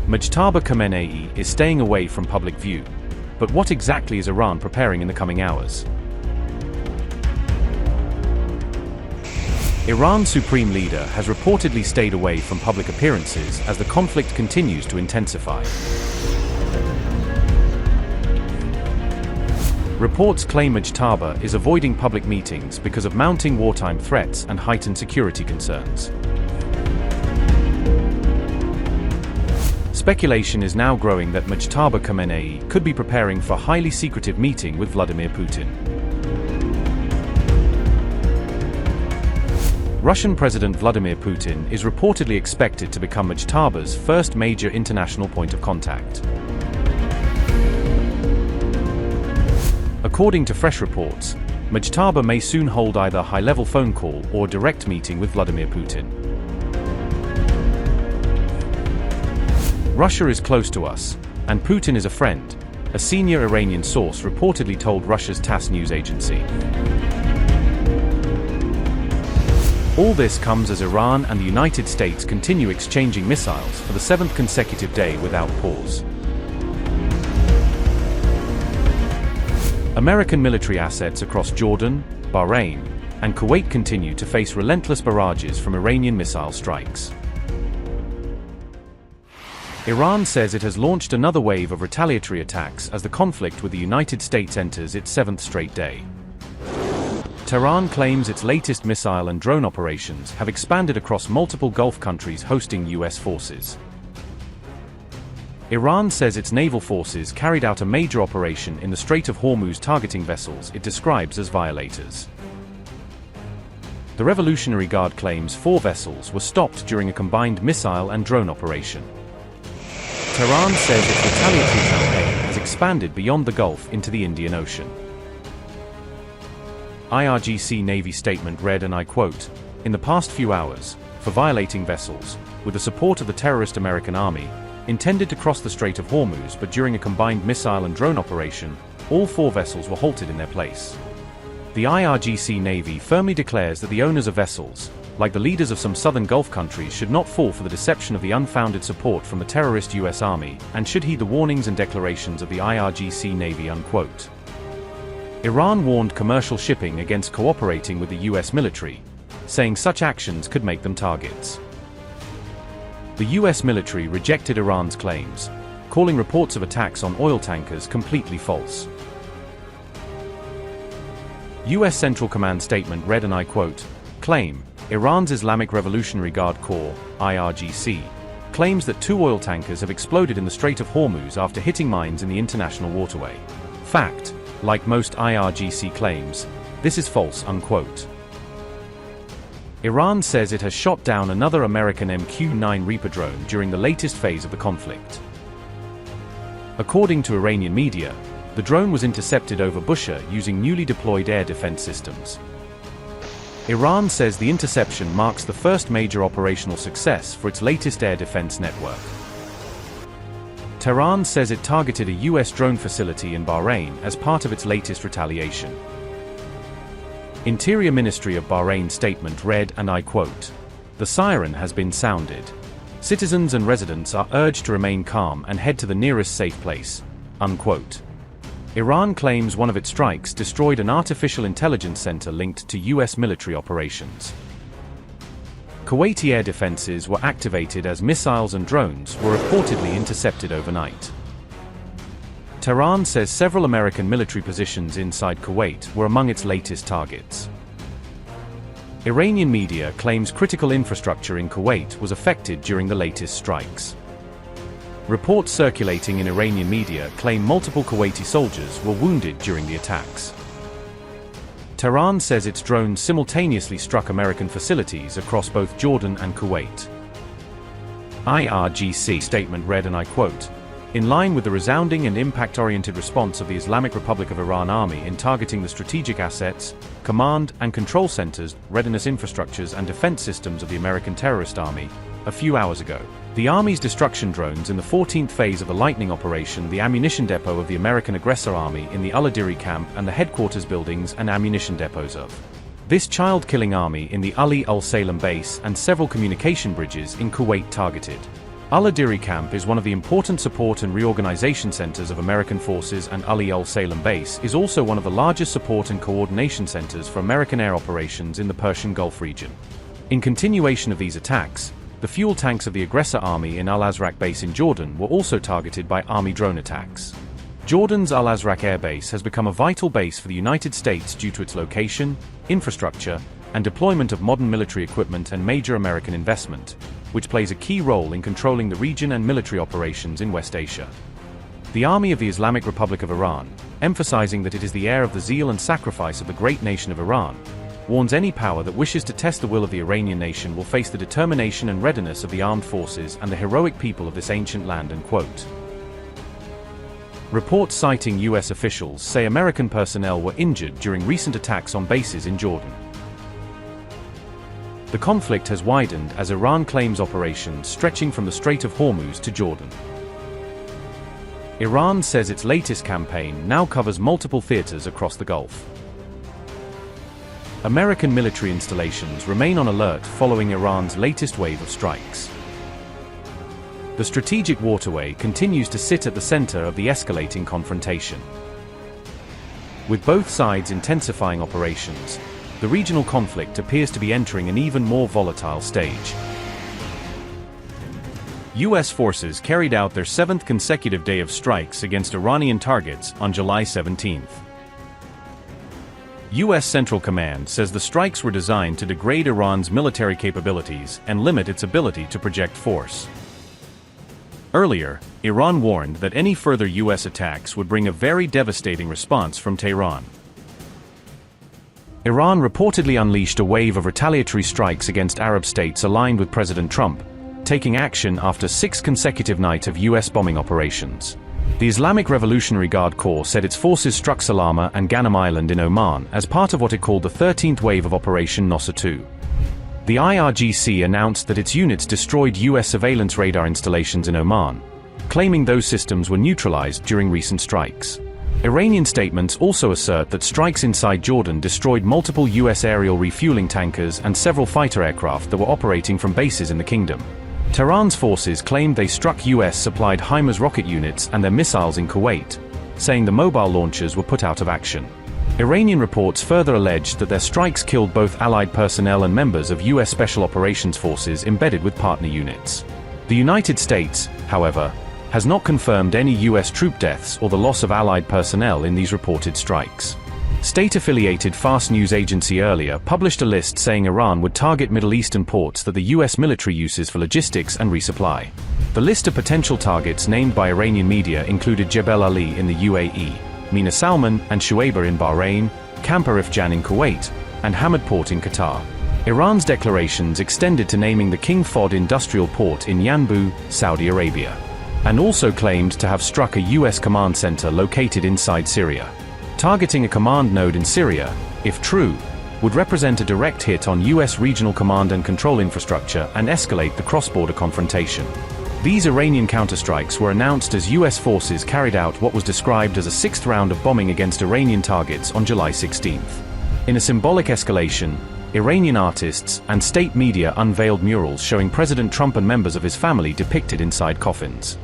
Mojtaba Khamenei is staying away from public view. But what exactly is Iran preparing in the coming hours? Iran's Supreme Leader has reportedly stayed away from public appearances as the conflict continues to intensify. Reports claim Mojtaba is avoiding public meetings because of mounting wartime threats and heightened security concerns. Speculation is now growing that Mojtaba Khamenei could be preparing for a highly secretive meeting with Vladimir Putin. Russian President Vladimir Putin is reportedly expected to become Mojtaba's first major international point of contact. According to fresh reports, Mojtaba may soon hold either a high-level phone call or a direct meeting with Vladimir Putin. Russia is close to us, and Putin is a friend, a senior Iranian source reportedly told Russia's TASS news agency. All this comes as Iran and the United States continue exchanging missiles for the seventh consecutive day without pause. American military assets across Jordan, Bahrain, and Kuwait continue to face relentless barrages from Iranian missile strikes. Iran says it has launched another wave of retaliatory attacks as the conflict with the United States enters its seventh straight day. Tehran claims its latest missile and drone operations have expanded across multiple Gulf countries hosting U.S. forces. Iran says its naval forces carried out a major operation in the Strait of Hormuz targeting vessels it describes as violators. The Revolutionary Guard claims 4 vessels were stopped during a combined missile and drone operation. Tehran says its retaliatory campaign has expanded beyond the Gulf into the Indian Ocean. IRGC Navy statement read, and I quote, "In the past few hours, for violating vessels, with the support of the terrorist American Army, intended to cross the Strait of Hormuz but during a combined missile and drone operation, all 4 vessels were halted in their place." The IRGC Navy firmly declares that the owners of vessels, like the leaders of some southern Gulf countries, should not fall for the deception of the unfounded support from the terrorist U.S. Army, and should heed the warnings and declarations of the IRGC Navy, unquote. Iran warned commercial shipping against cooperating with the U.S. military, saying such actions could make them targets. The U.S. military rejected Iran's claims, calling reports of attacks on oil tankers completely false. U.S. Central Command statement read, and I quote, "Claim, Iran's Islamic Revolutionary Guard Corps, IRGC, claims that 2 oil tankers have exploded in the Strait of Hormuz after hitting mines in the international waterway. Fact, like most IRGC claims, this is false," unquote. Iran says it has shot down another American MQ-9 Reaper drone during the latest phase of the conflict. According to Iranian media, the drone was intercepted over Bushehr using newly deployed air defense systems. Iran says the interception marks the first major operational success for its latest air defense network. Tehran says it targeted a U.S. drone facility in Bahrain as part of its latest retaliation. Interior Ministry of Bahrain statement read, and I quote, "The siren has been sounded. Citizens and residents are urged to remain calm and head to the nearest safe place," unquote. Iran claims one of its strikes destroyed an artificial intelligence center linked to U.S. military operations. Kuwaiti air defenses were activated as missiles and drones were reportedly intercepted overnight. Tehran says several American military positions inside Kuwait were among its latest targets. Iranian media claims critical infrastructure in Kuwait was affected during the latest strikes. Reports circulating in Iranian media claim multiple Kuwaiti soldiers were wounded during the attacks. Tehran says its drones simultaneously struck American facilities across both Jordan and Kuwait. IRGC statement read, and I quote, "In line with the resounding and impact-oriented response of the Islamic Republic of Iran Army in targeting the strategic assets, command and control centers, readiness infrastructures and defense systems of the American terrorist army, a few hours ago, the Army's destruction drones in the 14th phase of the Lightning operation, the ammunition depot of the American aggressor army in the Al-Adiri camp and the headquarters buildings and ammunition depots of this child-killing army in the Ali al-Salem base and several communication bridges in Kuwait targeted Al-Adiri camp is one of the important support and reorganization centers of American forces, and Ali Al Salem base is also one of the largest support and coordination centers for American air operations in the Persian Gulf region. In continuation of these attacks, the fuel tanks of the aggressor army in Al-Azraq base in Jordan were also targeted by army drone attacks. Jordan's Al-Azraq air base has become a vital base for the United States due to its location, infrastructure, and deployment of modern military equipment and major American investment, which plays a key role in controlling the region and military operations in West Asia. The Army of the Islamic Republic of Iran, emphasizing that it is the heir of the zeal and sacrifice of the great nation of Iran, warns any power that wishes to test the will of the Iranian nation will face the determination and readiness of the armed forces and the heroic people of this ancient land. End quote. Reports citing U.S. officials say American personnel were injured during recent attacks on bases in Jordan. The conflict has widened as Iran claims operations stretching from the Strait of Hormuz to Jordan. Iran says its latest campaign now covers multiple theaters across the Gulf. American military installations remain on alert following Iran's latest wave of strikes. The strategic waterway continues to sit at the center of the escalating confrontation. With both sides intensifying operations, the regional conflict appears to be entering an even more volatile stage. U.S. forces carried out their 7th consecutive day of strikes against Iranian targets on July 17. U.S. Central Command says the strikes were designed to degrade Iran's military capabilities and limit its ability to project force. Earlier, Iran warned that any further U.S. attacks would bring a very devastating response from Tehran. Iran reportedly unleashed a wave of retaliatory strikes against Arab states aligned with President Trump, taking action after 6 consecutive nights of U.S. bombing operations. The Islamic Revolutionary Guard Corps said its forces struck Salama and Ghanem Island in Oman as part of what it called the 13th wave of Operation Nosser II. The IRGC announced that its units destroyed U.S. surveillance radar installations in Oman, claiming those systems were neutralized during recent strikes. Iranian statements also assert that strikes inside Jordan destroyed multiple U.S. aerial refueling tankers and several fighter aircraft that were operating from bases in the kingdom. Tehran's forces claimed they struck U.S.-supplied HIMARS rocket units and their missiles in Kuwait, saying the mobile launchers were put out of action. Iranian reports further alleged that their strikes killed both Allied personnel and members of U.S. Special Operations Forces embedded with partner units. The United States, however, has not confirmed any U.S. troop deaths or the loss of Allied personnel in these reported strikes. State-affiliated Fast News Agency earlier published a list saying Iran would target Middle Eastern ports that the U.S. military uses for logistics and resupply. The list of potential targets named by Iranian media included Jebel Ali in the UAE, Mina Salman and Shuaibah in Bahrain, Camp Arif Jan in Kuwait, and Hamad Port in Qatar. Iran's declarations extended to naming the King Fahd industrial port in Yanbu, Saudi Arabia, and also claimed to have struck a U.S. command center located inside Syria. Targeting a command node in Syria, if true, would represent a direct hit on U.S. regional command and control infrastructure and escalate the cross-border confrontation. These Iranian counterstrikes were announced as U.S. forces carried out what was described as a 6th round of bombing against Iranian targets on July 16. In a symbolic escalation, Iranian artists and state media unveiled murals showing President Trump and members of his family depicted inside coffins.